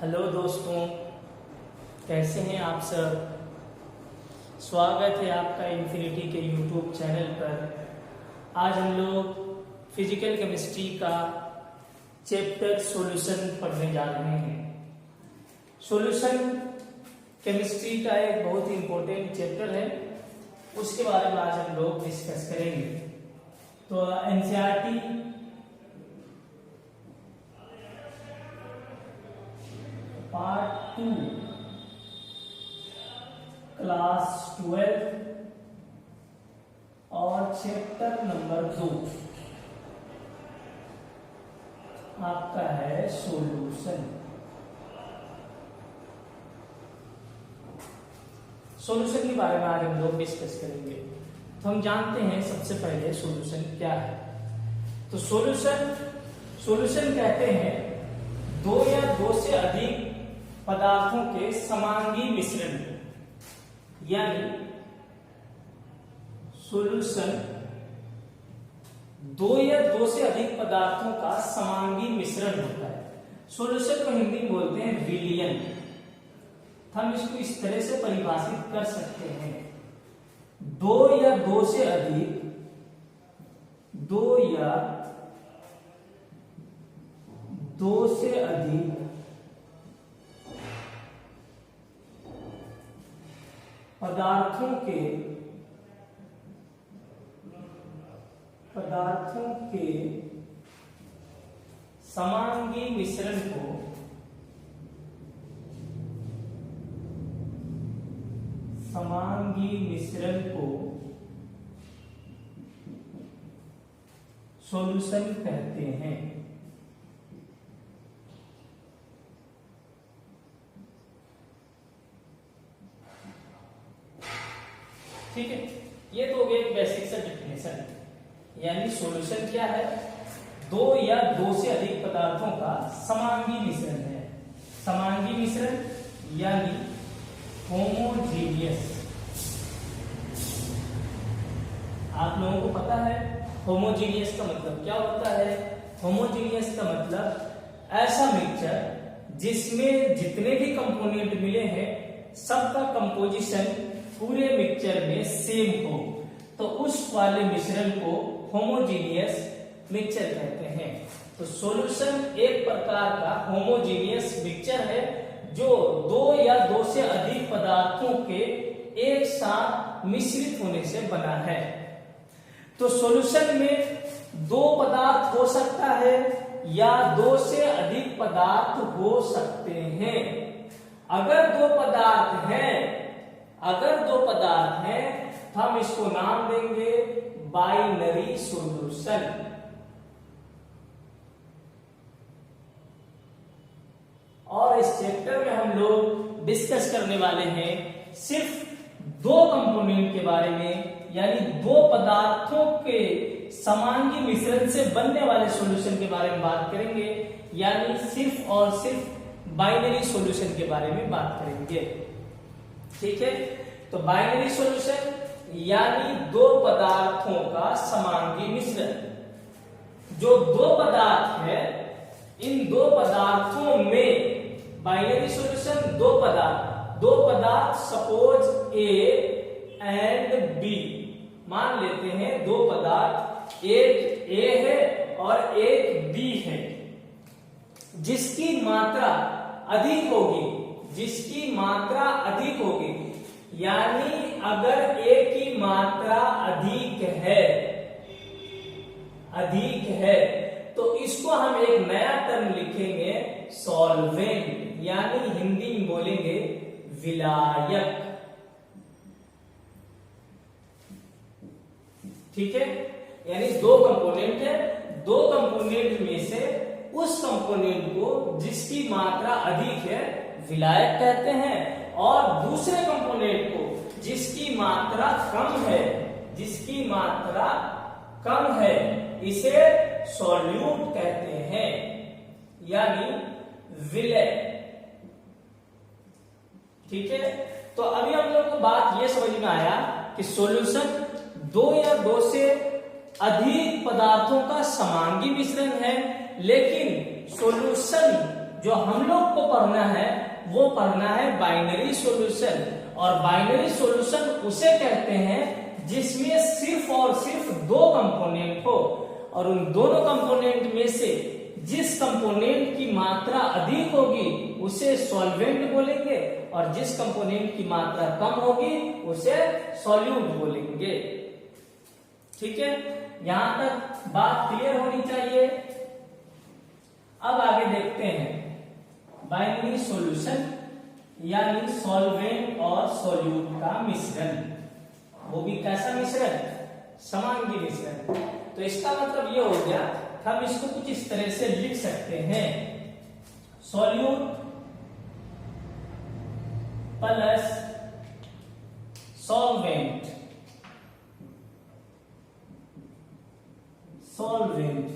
Hello दोस्तों, कैसे हैं आप सब। स्वागत है आपका इन्फिनिटी के यूट्यूब चैनल पर। आज हम लोग फिजिकल केमिस्ट्री का चैप्टर सॉल्यूशन पढ़ने जा रहे हैं। सॉल्यूशन केमिस्ट्री का एक बहुत ही इम्पोर्टेंट चैप्टर है, उसके बारे में आज हम लोग डिस्कस करेंगे। तो एनसीईआरटी पार्ट 2 क्लास 12 और चैप्टर नंबर 2 आपका है सॉल्यूशन। सॉल्यूशन के बारे में आज हम लोग डिस्कस करेंगे। तो हम जानते हैं सबसे पहले सॉल्यूशन क्या है। तो सॉल्यूशन कहते हैं दो या दो से अधिक पदार्थों के समांगी मिश्रण, यानी सॉल्यूशन दो या दो से अधिक पदार्थों का समांगी मिश्रण होता है। सॉल्यूशन को हिंदी में बोलते हैं विलयन। हम इसको इस तरह से परिभाषित कर सकते हैं, दो या दो से अधिक पदार्थों के समांगी मिश्रण को सॉल्यूशन कहते हैं। ठीक है, ये तो हो गया एक बेसिक सा डेफिनेशन। यानी सॉल्यूशन क्या है, दो या दो से अधिक पदार्थों का समांगी मिश्रण है। समांगी मिश्रण यानी होमोजीनियस। आप लोगों को पता है होमोजीनियस का मतलब क्या होता है। होमोजीनियस का मतलब ऐसा मिक्सचर जिसमें जितने भी कंपोनेंट मिले हैं सबका कंपोजिशन पूरे मिक्सचर में सेम हो, तो उस वाले मिश्रण को होमोजीनियस मिक्सचर कहते हैं। तो सॉल्यूशन एक प्रकार का होमोजीनियस मिक्सचर है जो दो या दो से अधिक पदार्थों के एक साथ मिश्रित होने से बना है। तो सॉल्यूशन में दो पदार्थ हो सकता है या दो से अधिक पदार्थ हो सकते हैं। अगर दो पदार्थ हैं तो हम इसको नाम देंगे बाइनरी सॉल्यूशन। और इस चैप्टर में हम लोग डिस्कस करने वाले हैं सिर्फ दो कंपोनेंट के बारे में, यानी दो पदार्थों के समांगी मिश्रण से बनने वाले सॉल्यूशन के बारे में बात करेंगे, यानी सिर्फ और सिर्फ बाइनरी सॉल्यूशन के बारे में बात करेंगे। ठीक है, तो बाइनरी सॉल्यूशन यानी दो पदार्थों का समांगी मिश्रण। जो दो पदार्थ है, इन दो पदार्थों में बाइनरी सॉल्यूशन दो पदार्थ सपोज ए एंड बी मान लेते हैं। दो पदार्थ, एक ए है और एक बी है, जिसकी मात्रा अधिक होगी, यानी अगर ए की मात्रा अधिक है तो इसको हम एक नया टर्म लिखेंगे सॉल्वेंट, यानी हिंदी में बोलेंगे विलायक। ठीक है, यानी दो कंपोनेंट है, दो कंपोनेंट में से उस कंपोनेंट को जिसकी मात्रा अधिक है विलायक कहते हैं, और दूसरे कंपोनेंट को जिसकी मात्रा कम है इसे सॉल्यूट कहते हैं, यानी विलय। ठीक है, तो अभी हम लोग को बात यह समझ में आया कि सॉल्यूशन दो या दो से अधिक पदार्थों का समांगी मिश्रण है, लेकिन सॉल्यूशन जो हम लोग को पढ़ना है वो पढ़ना है बाइनरी सॉल्यूशन। और बाइनरी सॉल्यूशन उसे कहते हैं जिसमें सिर्फ और सिर्फ दो कंपोनेंट हो, और उन दोनों कंपोनेंट में से जिस कंपोनेंट की मात्रा अधिक होगी उसे सॉल्वेंट बोलेंगे, और जिस कंपोनेंट की मात्रा कम होगी उसे सॉल्यूट बोलेंगे। ठीक है, यहां तक बात क्लियर होनी चाहिए। अब आगे देखते हैं बाइनरी सॉल्यूशन यानी सॉल्वेंट और सॉल्यूट का मिश्रण। वो भी कैसा मिश्रण? समांगी मिश्रण। तो इसका मतलब ये हो गया, हम इसको कुछ इस तरह से लिख सकते हैं, सॉल्यूट प्लस सॉल्वेंट। सॉल्वेंट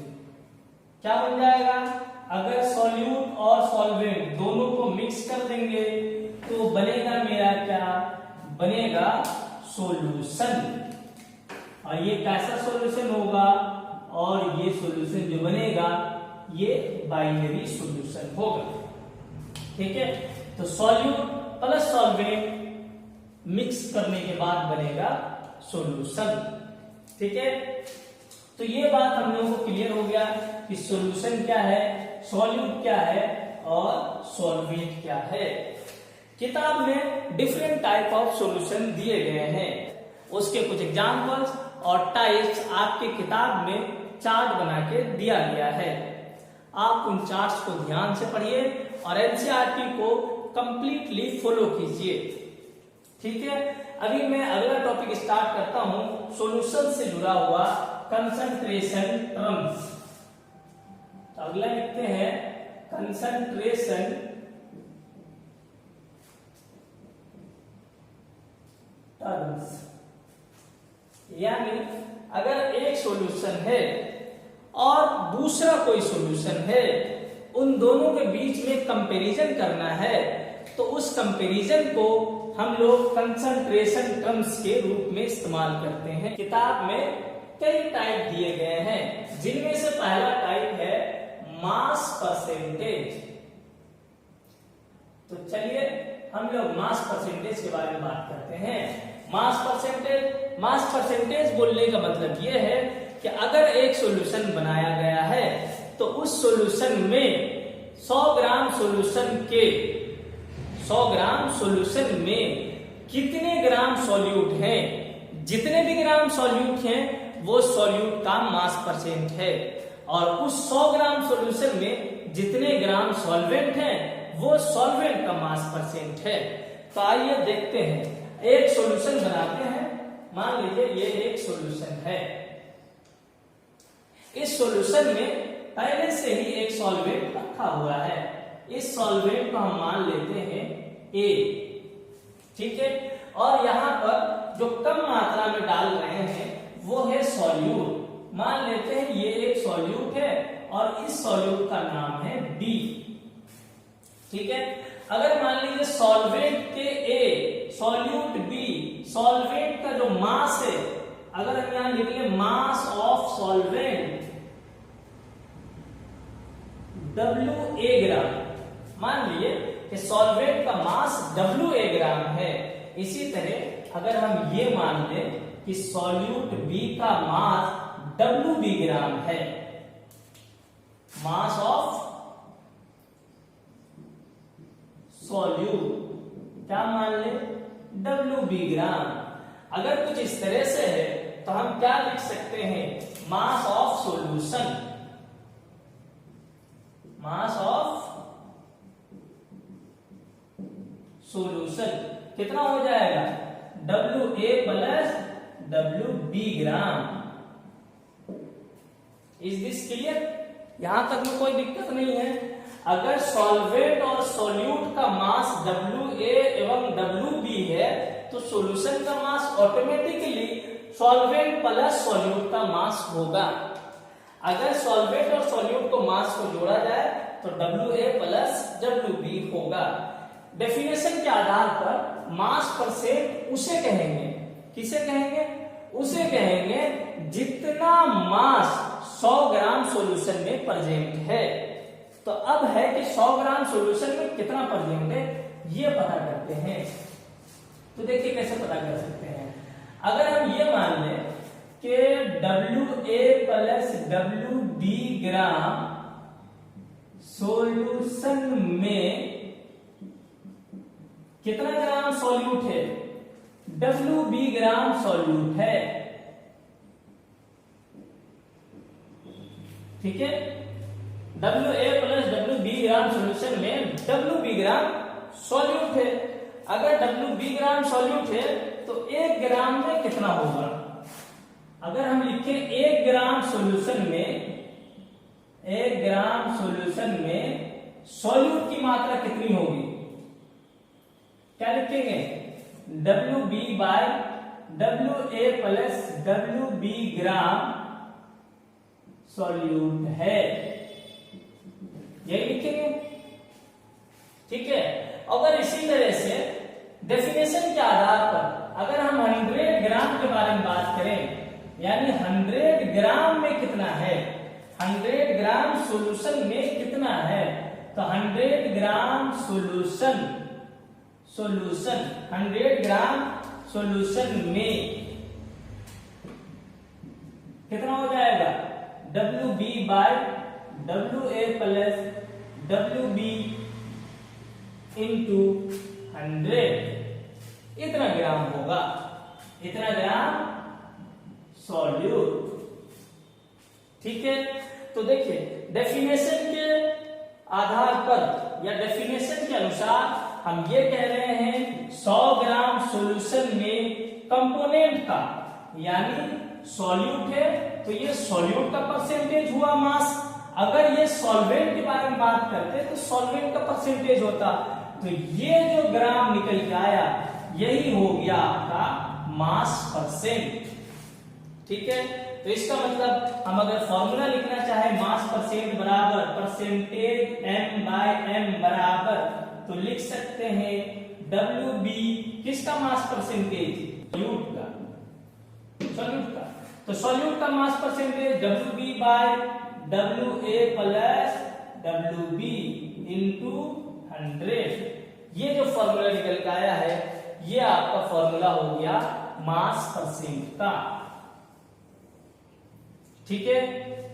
क्या बन जाएगा? अगर सॉल्यूट और सॉल्वेंट दोनों को मिक्स कर देंगे तो बनेगा मेरा क्या? बनेगा सॉल्यूशन। और ये कैसा सॉल्यूशन होगा? और ये सॉल्यूशन जो बनेगा ये बाइनरी सॉल्यूशन होगा। ठीक है, तो सॉल्यूट प्लस सॉल्वेंट मिक्स करने के बाद बनेगा सॉल्यूशन। ठीक है, तो ये बात हम लोगों को क्लियर हो गया कि सॉल्यूशन क्या है, सॉल्यूट क्या है और सॉल्वेंट क्या है। किताब में डिफरेंट टाइप ऑफ सॉल्यूशन दिए गए हैं, उसके कुछ एग्जांपल्स और टाइप्स आपके किताब में चार्ट बना के दिया गया है। आप उन चार्ट्स को ध्यान से पढ़िए और एनसीईआरटी को कंप्लीटली फॉलो कीजिए। ठीक है, अभी मैं अगला टॉपिक स्टार्ट करता हूं सॉल्यूशन से जुड़ा हुआ, कंसंट्रेशन टर्म्स। तो अगला लिखते हैं कंसंट्रेशन टर्म्स। यानी अगर एक सॉल्यूशन है और दूसरा कोई सॉल्यूशन है, उन दोनों के बीच में कंपैरिजन करना है, तो उस कंपैरिजन को हम लोग कंसंट्रेशन टर्म्स के रूप में इस्तेमाल करते हैं। किताब में कई टाइप दिए गए हैं, जिनमें से पहला टाइप है मास परसेंटेज। तो चलिए हम लोग मास परसेंटेज के बारे में बात करते हैं। मास परसेंटेज बोलने का मतलब यह है कि अगर एक सॉल्यूशन बनाया गया है तो उस सॉल्यूशन में 100 ग्राम सॉल्यूशन में कितने ग्राम सॉल्यूट हैं, जितने भी ग्राम सॉल्यूट हैं वो सॉल्यूट का मास परसेंट है, और उस 100 ग्राम सॉल्यूशन में जितने ग्राम सॉल्वेंट हैं वो सॉल्वेंट का मास परसेंट है। तो आइए देखते हैं, एक सॉल्यूशन बनाते हैं। मान लीजिए ये एक सॉल्यूशन है, इस सॉल्यूशन में पहले से ही एक सॉल्वेंट रखा हुआ है। इस सॉल्वेंट को हम मान लेते हैं A। ठीक है, और यहां पर जो कम मात्रा में डाल रहे हैं वो है सॉल्यूट। मान लेते हैं ये एक सॉल्यूट है और इस सॉल्यूट का नाम है B। ठीक है, अगर मान लीजिए सॉल्वेंट के A, सॉल्यूट B, सॉल्वेंट का जो मास है, अगर हम यहां लिख ले मास ऑफ सॉल्वेंट WA ग्राम, मान लिए कि सॉल्वेंट का मास WA ग्राम है। इसी तरह अगर हम ये मान लें कि सॉल्यूट B का मास WB ग्राम है, मास ऑफ सॉल्यूट क्या मान ले? WB ग्राम। अगर कुछ इस तरह से है तो हम क्या लिख सकते हैं? Mass of solution, mass of solution कितना हो जाएगा? WA plus WB gram. Is this clear? यहां तक में कोई दिक्कत नहीं है। अगर सॉल्वेंट और सॉल्यूट का मास WA एवं WB है तो सॉल्यूशन का मास ऑटोमेटिकली सॉल्वेंट प्लस सॉल्यूट का मास होगा। अगर सॉल्वेंट और सॉल्यूट को मास को जोड़ा जाए तो WA प्लस WB होगा। डेफिनेशन के आधार पर मास परसेंट उसे कहेंगे, किसे कहेंगे? उसे कहेंगे जितना मास 100 ग्राम सॉल्यूशन में प्रेजेंट है। तो अब है कि 100 ग्राम सॉल्यूशन में कितना प्रेजेंट है ये पता करते हैं। तो देखिए कैसे पता कर सकते हैं। अगर हम ये मान लें कि WA प्लस WB ग्राम सॉल्यूशन में कितना ग्राम सॉल्यूट है, WB ग्राम सॉल्यूट है, ठीक है। WA प्लस WB ग्राम सॉल्यूशन में WB ग्राम सॉल्यूट है। अगर WB ग्राम सॉल्यूट है तो 1 ग्राम में कितना होगा। अगर हम लिखें 1 ग्राम सॉल्यूशन में, 1 ग्राम सॉल्यूशन में सॉल्यूट की मात्रा कितनी होगी, क्या लिखेंगे, WB by WA plus WB gram solute है, यही लिखेंगे, ठीक है। अगर इसी तरह से डेफिनेशन के आधार पर अगर हम 100 ग्राम के बारे में बात करें, यानी 100 ग्राम में कितना है, 100 ग्राम सॉल्यूशन में कितना है, तो 100 ग्राम सॉल्यूशन 100 ग्राम सॉल्यूशन में कितना हो जाएगा, WB by WA plus WB into 100, इतना ग्राम होगा, इतना ग्राम सॉल्यूट, ठीक है। तो देखिए डेफिनेशन के आधार पर या डेफिनेशन के अनुसार हम ये कह रहे हैं 100 ग्राम सॉल्यूशन में कंपोनेंट का यानी सॉल्यूट है तो ये सॉल्यूट का परसेंटेज हुआ मास। अगर ये सॉल्वेंट के बारे में बात करते तो सॉल्वेंट का परसेंटेज होता, तो ये जो ग्राम निकल के आया यही हो गया आपका मास परसेंट, ठीक है। तो इसका मतलब हम अगर फॉर्मूला लिखना चाहे मास परसेंट बराबर परसेंटेज m बाय m बराबर, तो लिख सकते हैं WB किसका मास परसेंटेज, सॉल्यूट का। तो सॉल्यूट का mass percentage WB by WA plus WB into 100, ये जो फॉर्मूला निकल के आया है ये आपका फॉर्मूला हो गया मास परसेंट का, ठीक है।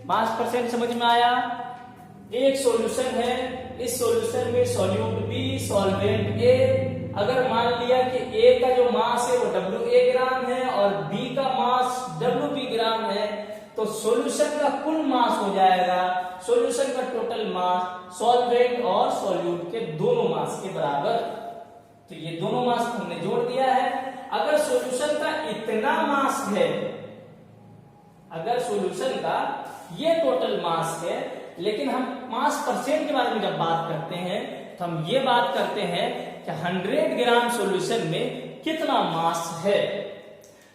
मास परसेंट समझ में आया। एक सॉल्यूशन है, इस सॉल्यूशन में सॉल्यूट B सॉल्वेंट A, अगर मान लिया कि A का जो मास है वो WA ग्राम है और B का मास WB ग्राम है, तो सॉल्यूशन का कुल मास हो जाएगा, सॉल्यूशन का टोटल मास सॉल्वेंट और सॉल्यूट के दोनों मास के बराबर। तो ये दोनों मास हमने जोड़ दिया है। अगर सॉल्यूशन का इतना मास है, अगर सॉल्यूशन का ये टोटल मास है, लेकिन हम मास परसेंट के बारे में जब बात करते हैं तो हम ये बात करते हैं कि 100 ग्राम सॉल्यूशन में कितना मास है।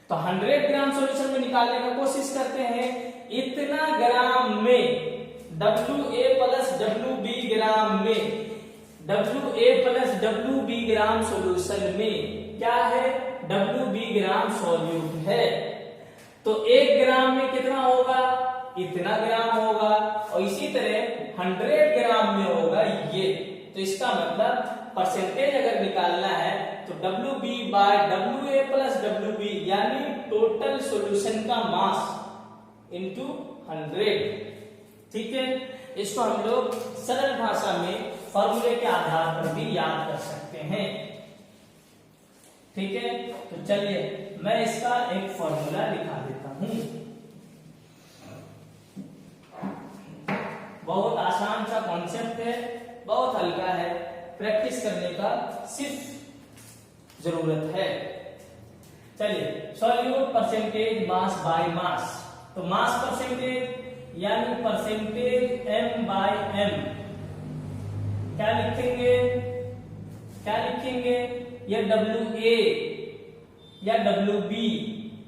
तो 100 ग्राम सॉल्यूशन में निकालने का कोशिश करते हैं, इतना ग्राम में WA प्लस WB ग्राम में, WA प्लस WB ग्राम सॉल्यूशन में क्या है, WB ग्राम सॉल्यूट है। तो 1 ग्राम में कितना होगा, इतना ग्राम होगा, और इसी तरह 100 ग्राम में होगा ये। तो इसका मतलब परसेंटेज अगर निकालना है तो WB by WA plus WB यानी टोटल सॉल्यूशन का मास इनटू 100, ठीक है। इसको हम लोग सरल भाषा में फॉर्मूले के आधार पर भी याद कर सकते हैं, ठीक है। तो चलिए मैं इसका एक फॉर्मूला लिखा देता हूं। बहुत आसान सा कॉन्सेप्ट है, बहुत हल्का है, प्रैक्टिस करने का सिर्फ जरूरत है। चलिए solute percentage mass by mass, तो मास परसेंटेज यानी परसेंटेज m बाय m क्या लिखेंगे, ये WA या WB,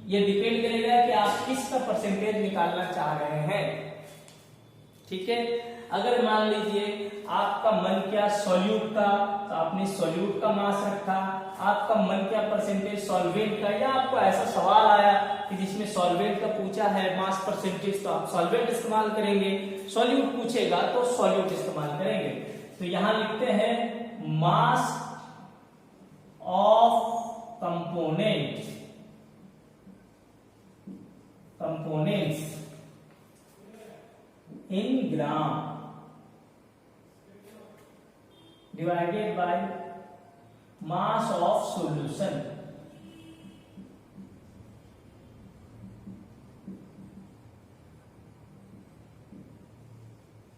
ये डिपेंड करेगा कि आप किसका परसेंटेज निकालना चाह रहे हैं, ठीक है। अगर मान लीजिए आपका मन क्या सॉल्यूट का, तो आपने सॉल्यूट का मास रखा। आपका मन क्या परसेंटेज सॉल्वेंट का, या आपको ऐसा सवाल आया कि जिसमें सॉल्वेंट का पूछा है मास परसेंटेज, तो आप सॉल्वेंट इस्तेमाल करेंगे। सॉल्यूट पूछेगा तो सॉल्यूट इस्तेमाल करेंगे। तो यहां लिखते हैं mass of components in gram divided by mass of solution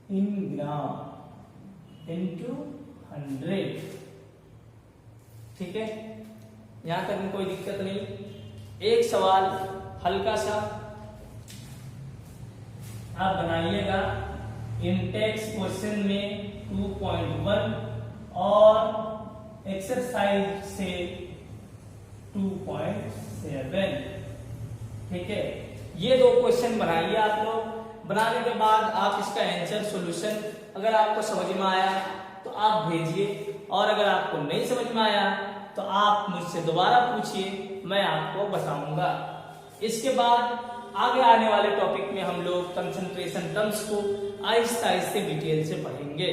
in gram into 100। ठीक है, यहां तक में कोई दिक्कत नहीं। एक सवाल हल्का सा आप बनाइएगा इंटेक्स क्वेश्चन में 2.1 और एक्सरसाइज से 2.7। ठीक है, ये दो क्वेश्चन बनाइए आप लोग। बनाने के बाद आप इसका आंसर सॉल्यूशन अगर आपको समझ में आया तो आप भेजिए, और अगर आपको नहीं समझ में आया तो आप मुझसे दोबारा पूछिए, मैं आपको बताऊंगा। इसके बाद आगे आने वाले टॉपिक में हम लोग कंसंट्रेशन टर्म्स को आहिस्ते आहिस्ते डिटेल से पढ़ेंगे।